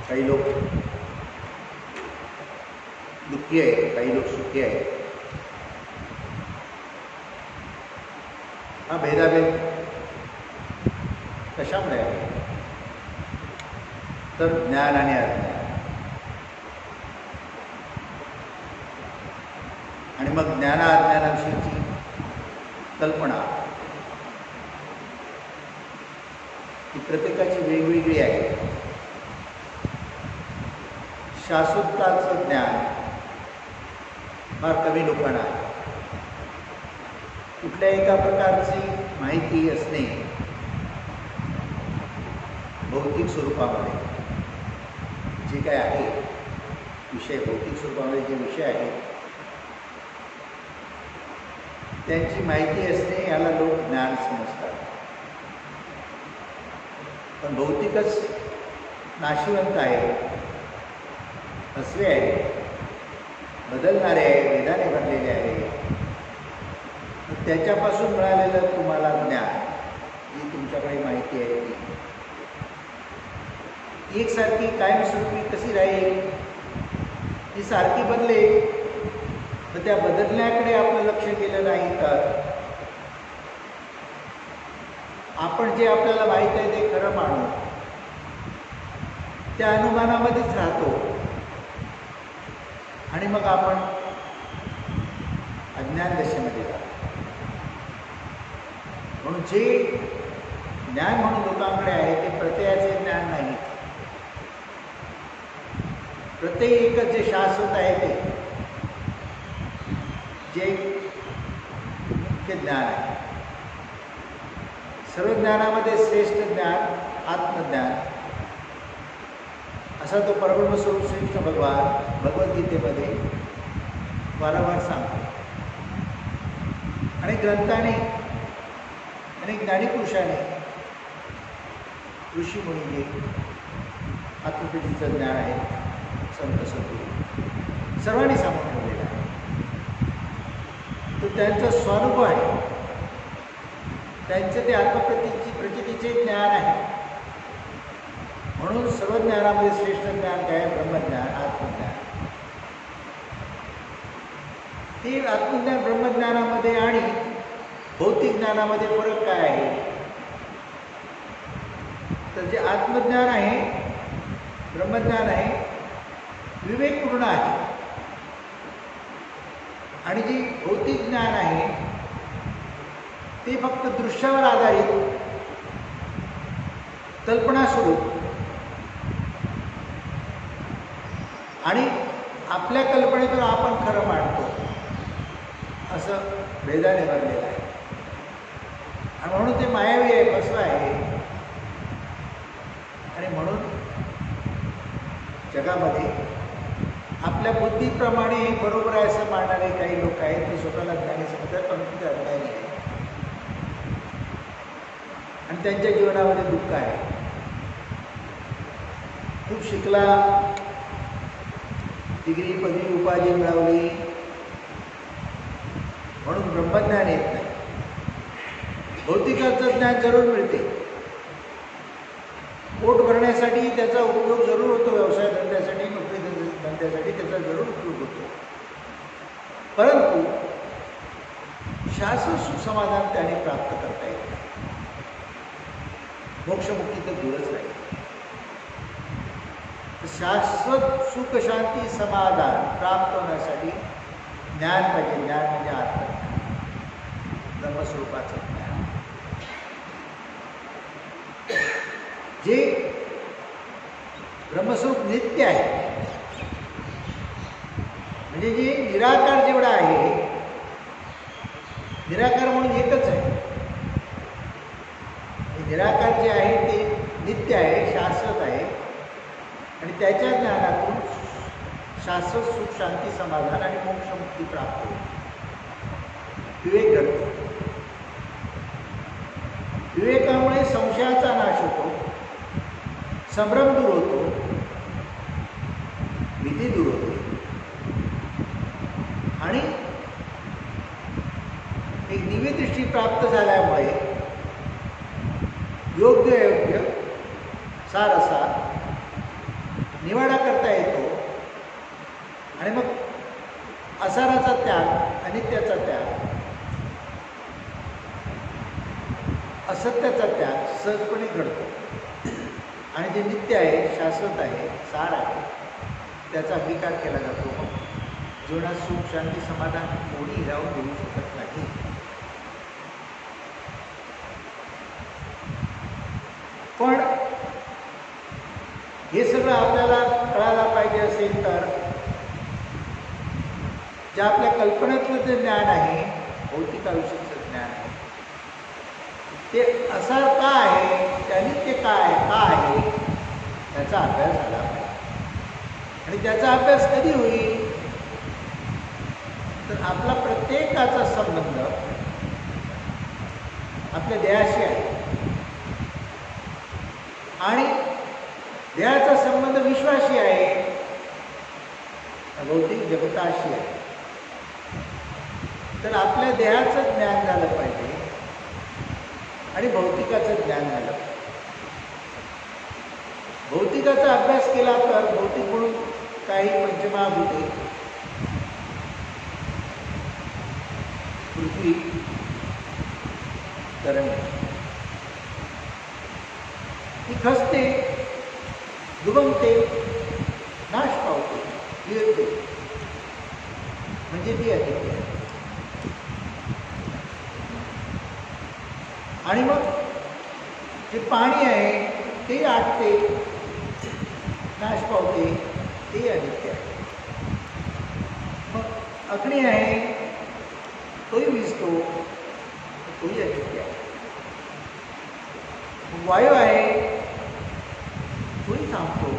काही लोक दुःखी आहे, काही लोक सुखी आहे. हा भेदाभेद कशामुळे आहे? तर ज्ञान आणि अज्ञान. आणि मग ज्ञानाविषयीची कल्पना ही प्रत्येकाची वेगवेगळी आहे. शाश्वताचं ज्ञान फार कमी लोकांना आहे. कुठल्या एका प्रकारची माहिती असणे भौतिक स्वरूपामध्ये जे काय आहे विषय, भौतिक स्वरूपामध्ये जे विषय आहेत त्यांची माहिती असणे याला लोक ज्ञान समजतात. पण भौतिकच नाशिवंत आहे, फसवे आहे, बदलणारे आहे, वेदाने भरलेले आहे. त्याच्यापासून मिळालेलं तुम्हाला ज्ञान, जी तुमच्याकडे माहिती आहे ती एकसारखी कायमस्वरूपी कशी राहील? ती सारखी बदलेल. तर त्या बदलण्याकडे आपलं लक्ष गेलं नाही तर आपण जे आपल्याला माहीत आहे ते खरं मानू त्या अनुमानामध्येच राहतो आणि मग आपण अज्ञान दशेमध्ये जातो. म्हणून जे ज्ञान म्हणून लोकांकडे आहे ते प्रत्ययाचे ज्ञान नाही. प्रत्यय एकच जे शाश्वत आहे ते जे मुख्य ज्ञान आहे. सर्व ज्ञानामध्ये श्रेष्ठ ज्ञान आत्मज्ञान असा तो परब्रह्मस्वरूप श्रीकृष्ण भगवान भगवद्गीतेमध्ये वारंवार सांगतो. अनेक ग्रंथाने, अनेक ज्ञानीपुरुषाने, ऋषीमुनींनी आत्मप्रीतीचं ज्ञान आहे, संत सद्गुरू सर्वांनी सांगून ठेवलेलं आहे. तो त्यांचा स्वानुभव आहे, त्यांचे ते प्रचितीचे ज्ञान आहे. म्हणून सर्व ज्ञानामध्ये श्रेष्ठ ज्ञान काय आहे? ब्रह्मज्ञान, आत्मज्ञान. ते आत्मज्ञान ब्रह्मज्ञानामध्ये आणि भौतिक ज्ञानामध्ये फरक काय आहे? तर जे आत्मज्ञान आहे, ब्रह्मज्ञान आहे, विवेकपूर्ण आहे. आणि जी भौतिक ज्ञान आहे ते फक्त दृश्यावर आधारित कल्पनास्वरूप आणि आपल्या कल्पनेतून आपण खरं मांडतो असं भेदाने भरलेलं आहे. आणि म्हणून ते मायावी आहे, फसवं आहे. आणि म्हणून जगामध्ये आपल्या बुद्धीप्रमाणे बरोबर आहे असं मानणारे काही लोक आहेत. ते स्वतःला ज्ञानी समजतात, पण ते अज्ञानी आहे आणि त्यांच्या जीवनामध्ये दुःख आहे. खूप शिकला, डिग्री पदवी उपाधी मिळवली म्हणून ब्रह्मज्ञान येत नाही. भौतिकाचं ज्ञान जरूर मिळते, पोट भरण्यासाठी त्याचा उपयोग जरूर होतो, व्यवसाय धंद्यासाठी, नोकरी धंद्यासाठी त्याचा जरूर उपयोग होतो. परंतु शाश्वत सुखसमाधान त्याने प्राप्त करता येत नाही. मोक्षमुक्ती तर दूरच राहील. शाश्वत सुख शांती समाधान प्राप्त होण्यासाठी ज्ञान पाहिजे. ज्ञान म्हणजे आत्मज्ञान, ब्रह्मस्वरूपाचं ज्ञान, जे ब्रह्मस्वरूप नित्य आहे. म्हणजे जे निराकार जेवढा आहे, निराकार म्हणून एकच आहे. निराकार जे आहे ते नित्य आहे, शाश्वत आहे. आणि त्याच्या ज्ञानातून शाश्वत सुख शांती समाधान आणि मोक्षमुक्ती प्राप्त होते. विवेक घडतो. विवेकामुळे संशयाचा नाश होतो, संभ्रम दूर होतो, भीती दूर होते आणि एक दिव्य दृष्टी प्राप्त झाल्यामुळे योग्य अयोग्य सारसार निवाडा करता येतो आणि मग असाराचा त्याग, अनित्याचा त्याग, असत्याचा त्याग सहजपणे घडतो आणि जे नित्य आहे, शाश्वत आहे, सार आहे, त्याचा अंगीकार केला जातो. जीवनात सुख, शांती, समाधान कोणी हिरावून देऊ शकत नाही. पण हे सगळं आपल्याला कळायला पाहिजे असेल तर जे आपल्या कल्पनेतलं जे ज्ञान आहे, भौतिक आयुष्याचं ज्ञान आहे, ते असार का आहे, त्याने ते काय का आहे, त्याचा अभ्यास झाला पाहिजे. आणि त्याचा अभ्यास कधी होईल तर आपला प्रत्येकाचा संबंध आपल्या देहाशी आहे आणि देहाचा संबंध विश्वाशी आहे, भौतिक जगताशी आहे. तर आपल्या देहाचं ज्ञान झालं पाहिजे आणि भौतिकाचं ज्ञान झालं पाहिजे. भौतिकाचा अभ्यास केला तर भौतिक म्हणून काही पंचमहाभूते, पृथ्वी, तरंग, ती खसते, दुबंगते, नाश पावते, गिळते, म्हणजे ती अनित्य आहे. आणि मग जे पाणी आहे ते आटते, नाश पावते, ते अनित्य आहे. मग अग्नी आहे तोही विजतो, तोही अनित्य आहे. वायू आहे तोही थांबतो,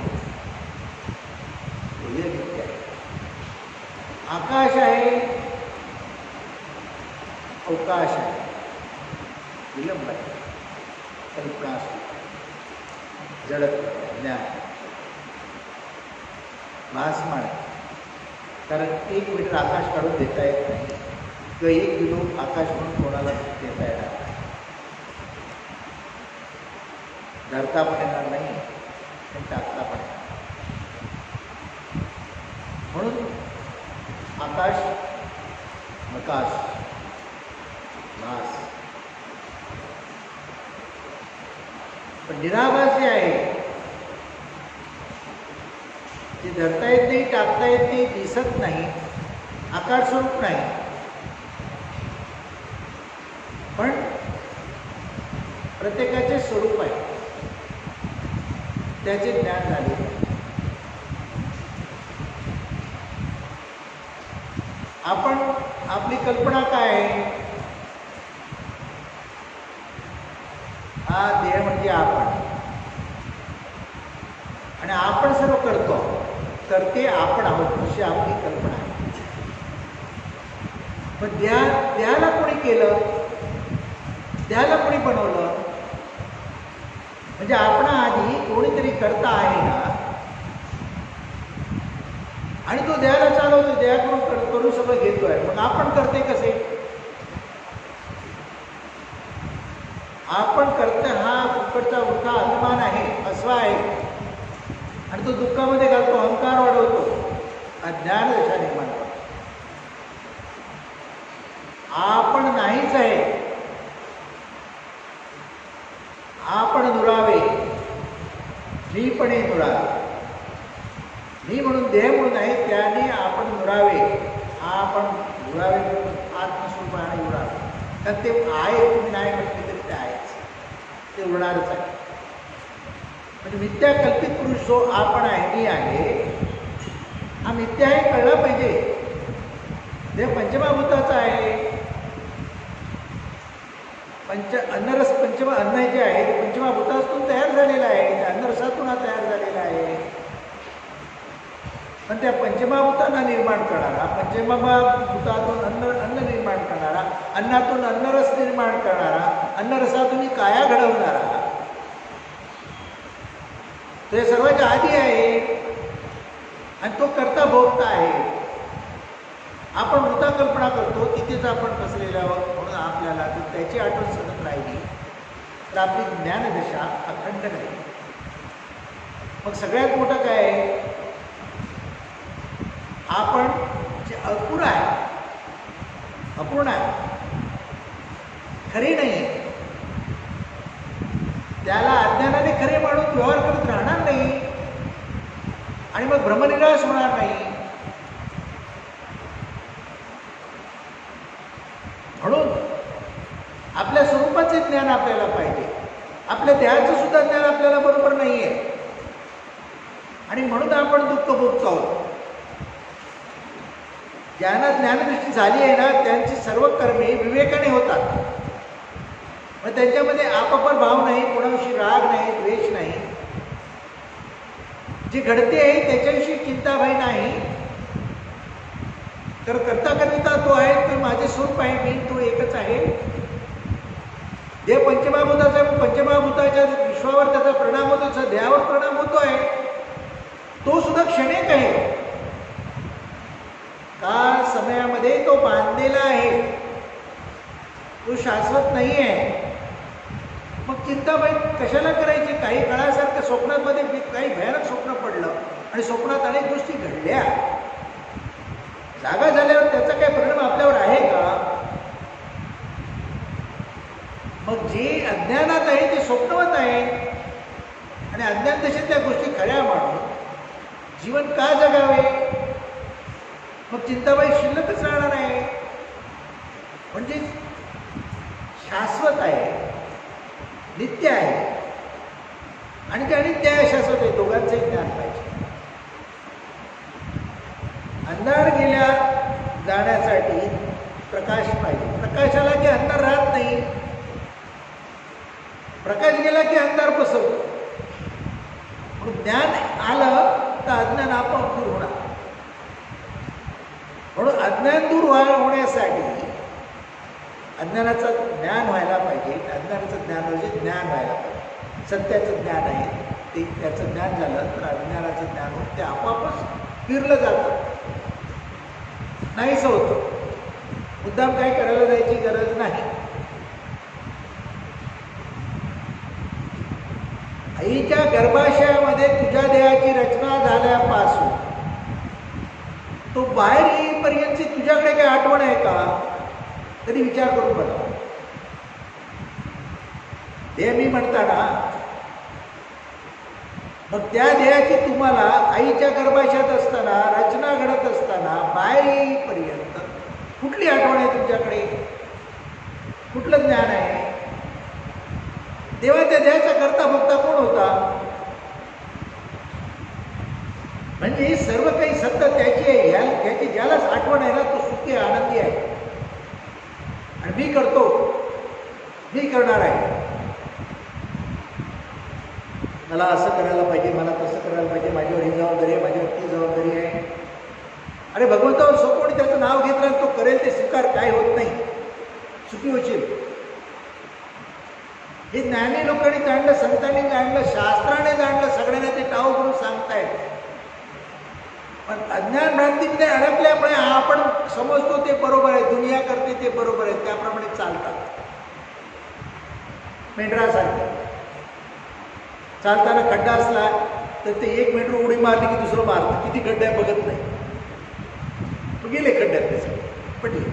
तोही अनित्य आहे. आकाश आहे, अवकाश आहे, विलंब आहे, कल्पना असते, जडत्व, ज्ञान, भासमान. कारण 1 मीटर आकाश काढून देता येत नाही किंवा 1 किलो आकाश म्हणून कोणाला देता येणार नाही, धरता पण येणार नाही आणि टाकता पण येणार. म्हणून आकाश, आकाश, भास. पण निराभास जे आहे ते धरता येत नाही, टाकता येत नाही, दिसत नाही, आकार स्वरूप नाही, पण प्रत्येकाचे स्वरूप आहे, त्याचे ज्ञान झाले. आपण आपली कल्पना काय आहे, हा देह म्हणजे आपण आणि आपण सर्व करतो, करते आपण आहोत अशी आपली कल्पना आहे. पण देहाला कोणी केलं, देहाला कोणी बनवलं, म्हणजे आपण आधी कोणीतरी करता आहे ना, आणि तो देहाला चालवतो, देहाकडून करून सगळं घेतोय. मग आपण करते कसे? आपण करते हा फुकटचा उठा अभिमान आहे, अस्वा आहे, आणि तो दुःखामध्ये घालतो, अहंकार वाढवतो, अज्ञान दशा निर्माण करतो. आपण नाहीच आहे, आपण नुरावे, मीपणे नुरावे, मी म्हणून देह म्हणून आहे, त्याने आपण नुरावे, आपण नुरावे आत्मस्वरूपाने उडावे. तर ते आहे, तुम्ही नाही म्हटले तरी ते आहेच, ते उडणारच आहे. म्हणजे मिथ्या कल्पित पुरुष जो आपण आहे, मी आहे, हा मिथ्या आहे कळला पाहिजे. देह पंचमहाभूताचा आहे. अन्नरस अन्न जे आहे ते पंचमहाभूतातून तयार झालेलं आहे, त्या अन्नरसातून हा तयार झालेला आहे. पण त्या पंचमहाभूतांना निर्माण करणारा, पंचमहाभूतातून अन्न निर्माण करणारा, अन्नातून अन्नरस निर्माण करणारा, अन्नरसातून काया घडवणारा, तो सर्वांच्या आधी आहे आणि तो करता भोगता आहे. आपण वृत्ता कल्पना करतो, तिथेच आपण फसलेला आहोत. म्हणून आपल्याला जर त्याची आठवण सतत राहिली तर आपली ज्ञानदशा अखंड राहील. मग सगळ्यात मोठं काय आहे, अपूर्ण आहे, खरी नाही. त्याला अज्ञानाने खरे म्हणून व्यवहार करत राहणार नाही आणि मग भ्रमनिराश होणार नाही. म्हणून आपल्या स्वरूपाचे ज्ञान आपल्याला पाहिजे. आपल्या देहाचं सुद्धा ज्ञान आपल्याला बरोबर नाही आहे आणि म्हणून आपण दुःख भोगतो आहोत. ज्यांना ज्ञानदृष्टी झाली आहे ना, त्यांची सर्व कर्मे विवेकाने होतात. मग त्यांच्यामध्ये आपापर भाव नाही, कोणाविषयी राग नाही, द्वेष नाही. जे घडते आहे त्याच्याविषयी चिंता भय नाही. तर करता करिता तो आहे, तो माझे स्वरूप आहे, मी तो एकच आहे. देह पंचमहाभूताचा, पंचमहाभूताच्या विश्वावर त्याचा परिणाम होतो, त्याचा देहावर परिणाम होतो आहे. तो सुद्धा क्षणिक आहे. काळ समयामध्ये तो बांधलेला आहे, तो शाश्वत नाही आहे. मग चिंता बाई कशाला करायची? काही काळासारखं स्वप्नामध्ये काही भयानक स्वप्न पडलं आणि स्वप्नात अनेक गोष्टी घडल्या. जागा झाल्यावर त्याचा काही परिणाम आपल्यावर आहे का? मग जे अज्ञानात आहे ते स्वप्नवत आहे आणि अज्ञान दशेत त्या गोष्टी खऱ्या म्हणून जीवन का जगावे? मग चिंताबाई शिल्लकच राहणार आहे. म्हणजे शाश्वत आहे, नित्य आहे आणि ते अनित्य आहे, शाश्वत आहे. दोघांचंही ज्ञान पाहिजे. अंधार गेल्या जाण्यासाठी प्रकाश पाहिजे. प्रकाशाला की अंधार राहत नाही, प्रकाश गेला की अंधार पसरतो. म्हणून ज्ञान आलं तर अज्ञान आपोआप दूर होणार. म्हणून अज्ञान दूर होण्यासाठी अज्ञानाचं ज्ञान व्हायला पाहिजे. अज्ञानाचं ज्ञान म्हणजे ज्ञान व्हायला पाहिजे. सत्याचं ज्ञान आहे ते, त्याचं ज्ञान झालं तर अज्ञानाचं ज्ञान होतं, ते आपोआपच फिरलं जातं, नाहीसं होतं. मुद्दाम काही करायला जायची गरज नाही. आईच्या गर्भाशयामध्ये तुझ्या देहाची रचना झाल्यापासून तो बाहेर येईपर्यंतची तुझ्याकडे काही आठवण आहे का? कधी विचार करून बघा. देह मी म्हणताना मग त्या देहाची तुम्हाला आईच्या गर्भाशयात असताना, रचना घडत असताना बाहेर येईपर्यंत कुठली आठवण आहे तुमच्याकडे? कुठलं ज्ञान आहे? तेव्हा त्या देहाचा करता भोगता कोण होता? म्हणजे सर्व काही सत्य त्याची आहे. त्याची ज्यालाच आठवण आहे ना, तो सुखी आनंदी आहे. आणि मी करतो, मी करणार आहे, मला असं करायला पाहिजे, मला तसं करायला पाहिजे, माझ्यावर ही जबाबदारी आहे, माझ्यावर ती जबाबदारी आहे. अरे भगवंतावर सोपवून त्याचं नाव घेतलं, तो करेल ते स्वीकार, काय होत नाही, सुखी होशील. हे ज्ञानी लोकांनी जाणलं, संतांनी जाणलं, शास्त्राने जाणलं, सगळ्यांना ते टाऊ करून सांगतायत. पण अज्ञान भ्रांतीमध्ये अडकल्यामुळे आपण समजतो ते बरोबर आहे, दुनिया करते ते बरोबर आहे, त्याप्रमाणे चालतात. मेंढरासारखे चालताना खड्डा असला तर ते एक मेंढरू उडी मारली की दुसरं मारतं, किती खड्डे आहे बघत नाही, गेले खड्ड्यात ते सगळे पडले.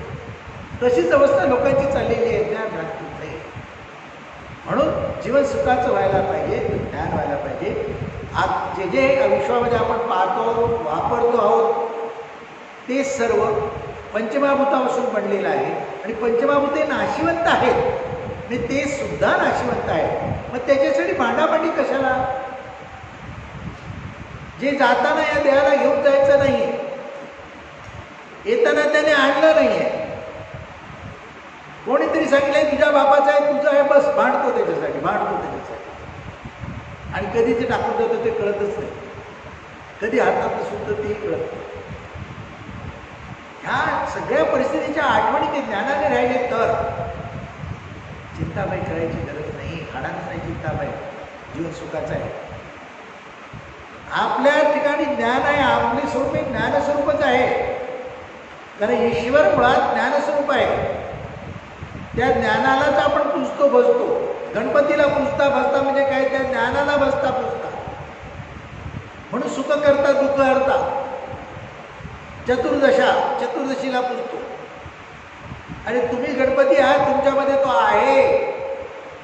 तशीच अवस्था लोकांची चाललेली आहे ज्ञान भ्रांतीमध्ये. म्हणून जीवन सुखाचं व्हायला पाहिजे, ज्ञान व्हायला पाहिजे. आज जे जे विश्वामध्ये आपण पाहतो, वापरतो आहोत, ते सर्व पंचमहाभूतापासून बनलेलं आहे आणि पंचमहाभूते नाशिवंत आहेत, आणि ते सुद्धा नाशिवंत आहेत. मग त्याच्यासाठी भांडाभांडी कशाला? जे जाताना या देहाला घेऊन जायचं नाही, येताना त्याने आणलं नाही आहे. कोणीतरी सांगितलंय तुझ्या बापाचं आहे, तुझं आहे, बस भांडतो त्याच्यासाठी, भांडतो त्याच्यासाठी. आणि कधी ते टाकून जातं ते कळतच नाही, कधी हातात सुद्धा तेही कळत नाही. ह्या सगळ्या परिस्थितीच्या आठवणी ते ज्ञानाने राहिले तर चिंताबाई करायची गरज नाही, हाडांच नाही चिंताबाई, जीवन सुखाचं आहे. आपल्या ठिकाणी ज्ञान आहे, आपले स्वरूप एक ज्ञानस्वरूपच आहे. कारण ईश्वर मुळात ज्ञानस्वरूप आहे. त्या ज्ञानालाच आपण पुजतो भजतो. गणपतीला पुजता भजता म्हणजे काय? त्या ज्ञानाला भजता पुजता. म्हणून सुख करता दुःख हरता चतुर्दशीला पुजतो. आणि तुम्ही गणपती आहात, तुमच्यामध्ये तो आहे.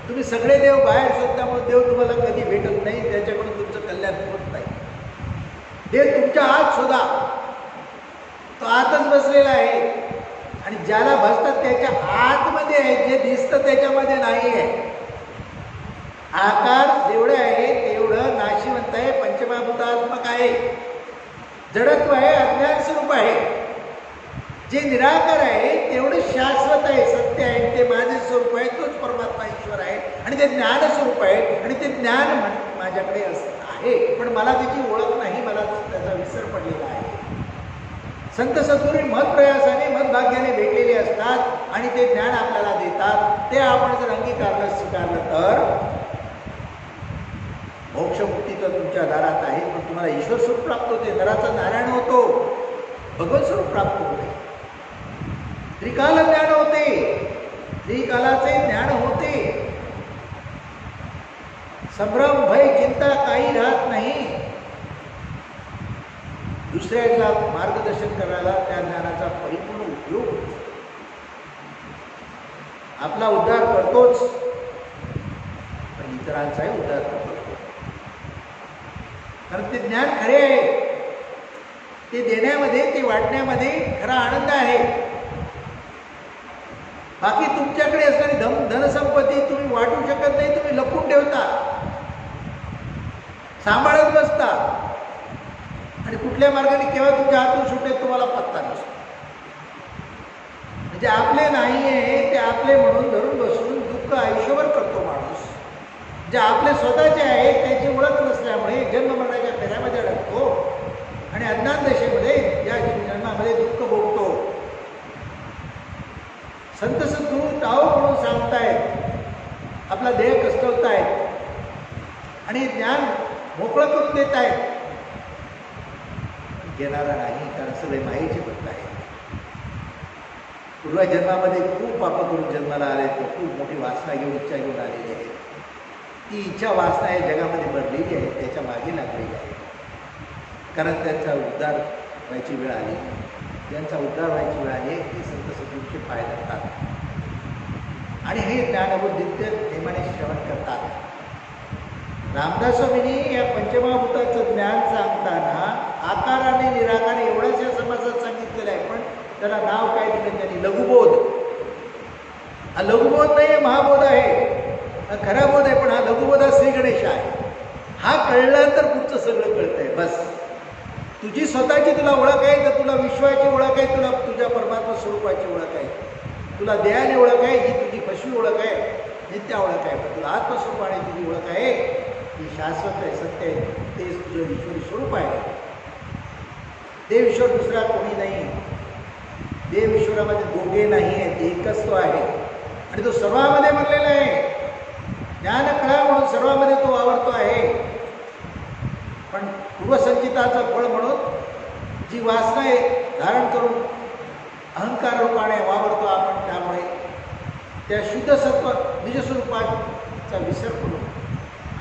तुम्ही सगळे देव बाहेर शोधल्यामुळे देव तुम्हाला कधी भेटत नाही, त्याच्याकडून तुमचं कल्याण होत नाही. देव तुमच्या आत शोधा, तो आतच बसलेला आहे. आणि ज्याला भजतात त्याच्या आतमध्ये आहे, जे दिसतं त्याच्यामध्ये नाही आहे. आकार जेवढे आहे तेवढं नाशिवंत आहे, पंचमहाभूतात्मक आहे, जडत्व आहे, अज्ञान स्वरूप आहे. जे निराकार आहे तेवढं शाश्वत आहे, सत्य आहे, ते माझे स्वरूप आहे, तोच परमात्मा ईश्वर आहे. आणि ते ज्ञान स्वरूप आहे, आणि ते ज्ञान माझ्याकडे आहे, पण मला त्याची ओळख नाही, मला त्याचा विसर पडलेला आहे. संत सद्गुरू महत्प्रयासाने महत्भाग्याने भेटलेले असतात आणि ते ज्ञान आपल्याला देतात. ते आपण जर अंगीकारलं, स्वीकारलं तर मोक्षमुक्ती तर तुमच्या दारात आहे. पण तुम्हाला ईश्वर स्वरूप प्राप्त होते, नराचा नारायण होतो, भगवत स्वरूप प्राप्त होते, त्रिकाल ज्ञान होते, त्रिकालाचे ज्ञान होते. संभ्रम, भय, चिंता काही राहत नाही. दुसऱ्याला मार्गदर्शन करायला त्या ज्ञानाचा परिपूर्ण उपयोग होतो. आपला उद्धार करतोच, पण इतरांचाही उद्धार करतो. कारण ते ज्ञान खरे आहे, ते देण्यामध्ये, ते वाटण्यामध्ये खरा आनंद आहे. बाकी तुमच्याकडे असणारी धनसंपत्ती तुम्ही वाटू शकत नाही, तुम्ही लपून ठेवता, सांभाळत बसता, आणि कुठल्या मार्गाने केव्हा तुमच्या हातून सुटेल तुम्हाला पत्ता नसतो. म्हणजे आपले नाही आहे ते आपले म्हणून धरून बसून दुःख आयुष्यभर करतो माणूस. जे आपले स्वतःचे आहे त्याची ओळख नसल्यामुळे जन्ममरणाच्या फेऱ्यामध्ये अडकतो आणि अज्ञान दशेमध्ये या जन्मामध्ये दुःख भोगतो. संत सद्गुरू टाळो म्हणून सांगतायत, आपला देह कष्टवतायत आणि ज्ञान मोकळं करून देत आहेत. घेणारा नाही, कारण सगळे मायेचे भक्त आहे. पूर्वजन्मामध्ये खूप पाप करून जन्माला आले, तो खूप मोठी वासना घेऊन, इच्छा घेऊन आलेली आहे. ती इच्छा वासना या जगामध्ये भरलेली आहे, त्याच्या मागे लागलेली आहे. कारण त्यांचा उद्धार व्हायची वेळ आली, ज्यांचा उद्धार व्हायची वेळ आली ते संत सद्गुरूचे पाय धरतात आणि हे ज्ञानबुद्धीचे नेमाने श्रवण करतात. रामदास स्वामींनी या पंचमहाभूताचं ज्ञान सांगताना आकाराने निराकाराने एवढंच या समाजात सांगितलेलं आहे, पण त्याला नाव काय दिलं त्यांनी? लघुबोध. हा लघुबोध नाही आहे, महाबोध आहे, हा खरा बोध आहे. पण हा लघुबोध हा श्री गणेश आहे. हा कळला तर पुढचं सगळं कळतंय. बस तुझी स्वतःची तुला ओळख आहे, तर तुला विश्वाची ओळख आहे, तुला तुझ्या परमात्मा स्वरूपाची ओळख आहे, तुला देहाने ओळख आहे, जी तुझी फसवी ओळख आहे, नित्या ओळख आहे. पण तुला आत्मस्वरूपाने तुझी ओळख आहे, ती शाश्वत आहे, सत्य आहे, तेच तुझं ईश्वरी स्वरूप आहे. देव ईश्वर दुसरा कोणी नाही. देव ईश्वरामध्ये दोघे नाही आहेत, एकच तो आहे आणि तो सर्वांमध्ये बनलेला आहे. ज्ञान कळा म्हणून सर्वांमध्ये तो वावरतो आहे. पण पूर्वसंचिताचं फळ म्हणून जी वासना आहे धारण करून अहंकार रूपाने वावरतो आपण, त्यामुळे त्या शुद्ध सत्व निजस्वरूपाचा विसर करून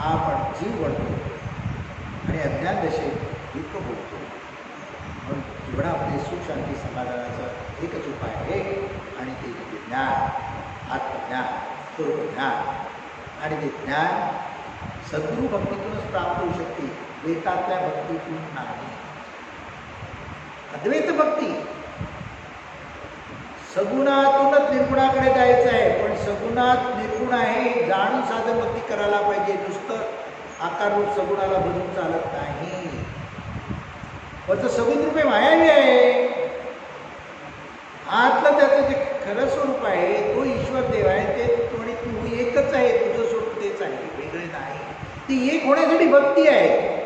आपण जीव बनतो आणि अज्ञान दशेत दुःख भोगतो. म्हणून जीवनामध्ये सुख शांती समाधानाचा एकच उपाय आहे आणि ते ज्ञान, आत्मज्ञान, स्वरूपज्ञान. आणि ते ज्ञान सद्गुरू भक्तीतूनच प्राप्त होऊ शकते, वेदातल्या भक्तीतून नाही. अद्वैत भक्ती सगुणातूनच निर्गुणाकडे जायचं आहे, पण सगुणात निर्गुण आहे जाणून साधन भक्ती करायला पाहिजे. नुसतं आकाररूप सगुणाला बदलून चालत नाही. पण सगुण रूपे मायावी आहे. आतलं त्याचं जे खरं स्वरूप आहे तो ईश्वर देव आहे, ते आणि तू एकच आहे, तुझं स्वरूप तेच आहे, वेगळे नाही. ती एक होण्यासाठी भक्ती आहे.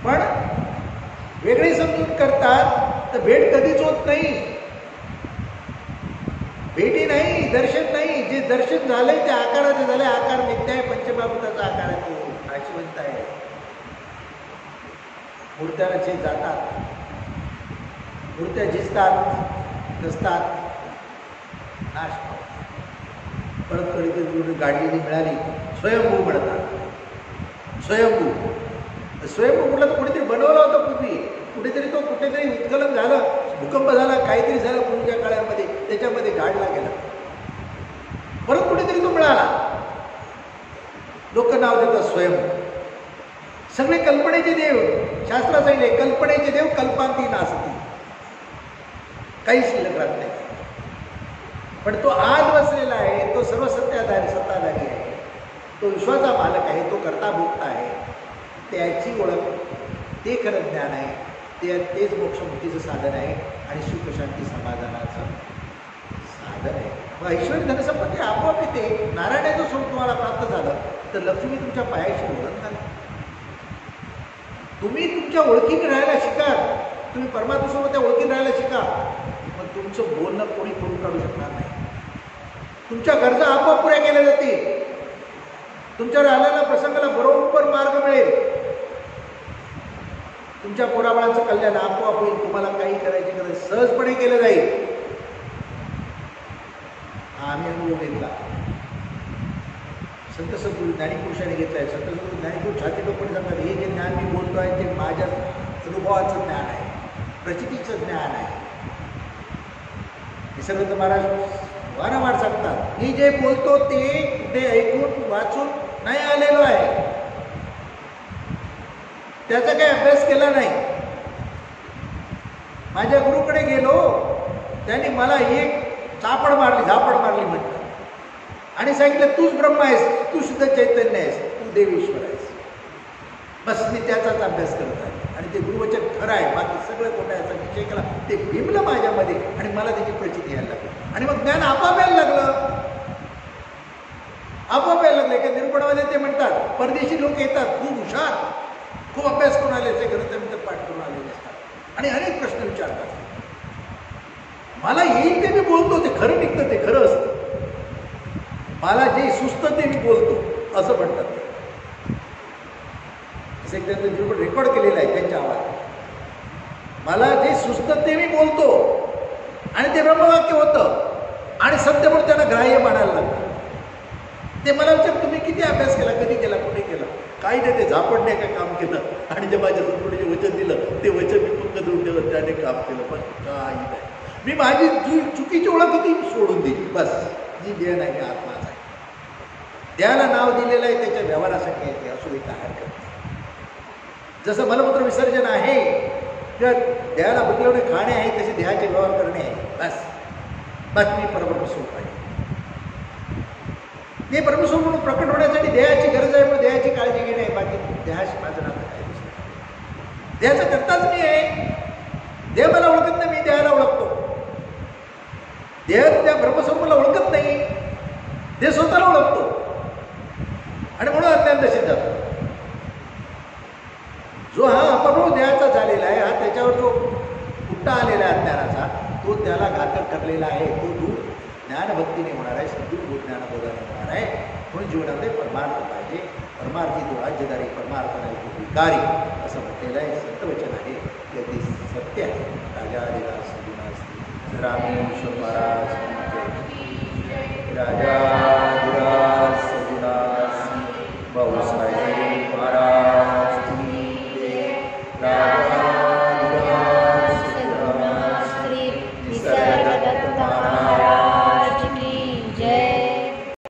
पण वेगळे समजून करतात तर भेट कधीच होत नाही. भेटी नाही, दर्शन नाही. जे दर्शन झालंय ते आकाराचे झाले. आकार मिथ्या आहे, पंचमहाभूताचा आकार आहे, तो नाशिवंत आहे. मूर्त्याचे जातात, मूर्त्या झिजतात, नसतात, नाश परत कधी गाडलेली मिळाली स्वयंभू म्हणतात. स्वयंभू म्हटलं तर कोणीतरी बनवलं होतं पूर्वी, कुठेतरी तो कुठेतरी उत्कलन झालं, भूकंप झाला, काहीतरी झालं पूर्वीच्या काळामध्ये, त्याच्यामध्ये गाडला गेला, परत कुठेतरी तो मिळाला. लोक नाव देतात स्वयं. सगळे कल्पनेचे देव. शास्त्रात सांगितले कल्पनेचे देव कल्पांती नासती, काही शिल्लक राहत नाही. पण तो आज बसलेला आहे, तो सर्व सत्ताधारी आहे, तो विश्वाचा मालक आहे, तो कर्ता भोक्ता आहे. त्याची ओळख, ते खरं ज्ञान आहे, तेच मोक्षमुक्तीचं साधन आहे आणि सुखशांती समाधानाचं साधन आहे. मग ऐश्वर धनसंपत्ती आपोआप येते. नारायणाचं स्वरूप तुम्हाला प्राप्त झालं तर लक्ष्मी तुमच्या पायाशी ओळख झाली. तुम्ही तुमच्या ओळखीत राहायला शिका. तुम्ही परमात्म्यासोबत त्या ओळखीत राहायला शिका. मग तुमचं बोलणं कोणी करून काढू शकणार नाही. तुमच्या गरजा आपोआप पुऱ्या केल्या जातील. तुमच्यावर आलेल्या प्रसंगाला बरोबर मार्ग मिळेल. तुमच्या पोराबाळांचं कल्याण आपोआप होईल. तुम्हाला काही करायची गरज सहजपणे केलं जाईल. आम्ही अनुभव घेतला. संत सद्गुरू ज्ञानीपुरुषाने घेतलाय. संत सद्गुरू ज्ञानीपुरुष छाती टोकून सांगतात, हे जे ज्ञान मी बोलतो आहे ते माझ्या अनुभवाचं ज्ञान आहे, प्रचितीचं ज्ञान आहे. निसर्गदत्त महाराज वारंवार सांगतात, मी जे बोलतो ते ऐकून वाचून नाही आलेलो आहे, त्याचा काही अभ्यास केला नाही. माझ्या गुरुकडे गेलो, त्यांनी मला एक झापड मारली म्हणतात आणि सांगितलं, तूच ब्रह्म आहेस, तू शुद्ध चैतन्य आहेस, तू देवेश्वर आहेस. बस मी त्याचाच अभ्यास करत आहे आणि ते गुरुवचन खरं आहे, बाकी सगळं खोटं याचा विषय केला. ते बिंबलं माझ्यामध्ये आणि मला त्याची प्रचिती यायला लागली आणि मग ज्ञान आपोआप यायला लागलं. आपोआप यायला लागलं. एका निरूपणामध्ये ते म्हणतात, परदेशी लोक येतात, खूप हुशार, खूप अभ्यास करून आले, ते ग्रंथ पाठ करून आलेले असतात आणि अनेक प्रश्न विचारतात. मला येईल ते मी बोलतो, ते खरं निघतं, ते खरं असतं. मला जे सुचतं ते मी बोलतो असं म्हणतात ते. असं एक त्यांचं निरूपण रेकॉर्ड केलेलं आहे त्यांच्या आवाजात. मला जे सुचतं ते मी बोलतो आणि ते ब्रह्मवाक्य होतं आणि सत्य म्हणून त्यांना ग्राह्य मानायला लागतं. ते मला विचार, तुम्ही किती अभ्यास केला, कधी केला, कुठे केला? काही नाही, ते झापडणे का काम केलं आणि जे माझ्या सद्गुरूने जे वचन दिलं ते वचन मी पक्क देऊन ठेवलं, त्याने काम केलं. पण काही नाही, मी माझी चुकीची ओळख किती सोडून दिली. बस, जी देह नाही, मी आत्माच आहे. देहाला नाव दिलेलं आहे, त्याच्या व्यवहारासाठी आहे, ते असू दे, काय हरकत नाही. जसं मलमूत्र विसर्जन आहे किंवा देहाला बुकलवणे खाणे आहे, तसे देहाचे व्यवहार करणे आहे. बस मी परमस्वरूप आहे. ते परमस्वरूप म्हणून प्रकट होण्यासाठी देहाची गरज आहे, पण देहाची काळजी घेणे आहे. बाकी देहाशी माझं नातं काय दुसरं. देहाचा करताच मी आहे. देह मला ओळखत नाही, मी देहाला ओळखतो. देह त्या ब्रह्मस्वरूपाला ओळखत नाही, देह स्वतःला ओळखतो आणि म्हणून अज्ञान दशेत जातो. जो हा अपरोध देहाचा झालेला आहे, हा त्याच्यावर जो उट्टा आलेला आहे अज्ञानाचा, तो त्याला घातक ठरलेला आहे. तो दूर ज्ञानभक्तीने होणार आहे, सद्गुरू ज्ञानबोधाने होणार आहे. म्हणून जीवनामध्ये परमार्थ पाहिजे. परमार्थी तो राज्यदारी, परमार्थ नाही तो विकारी, असं म्हटलेलं आहे. संतवचन आहे, ते अगदी सत्य आहे. राजा हरिदास राजा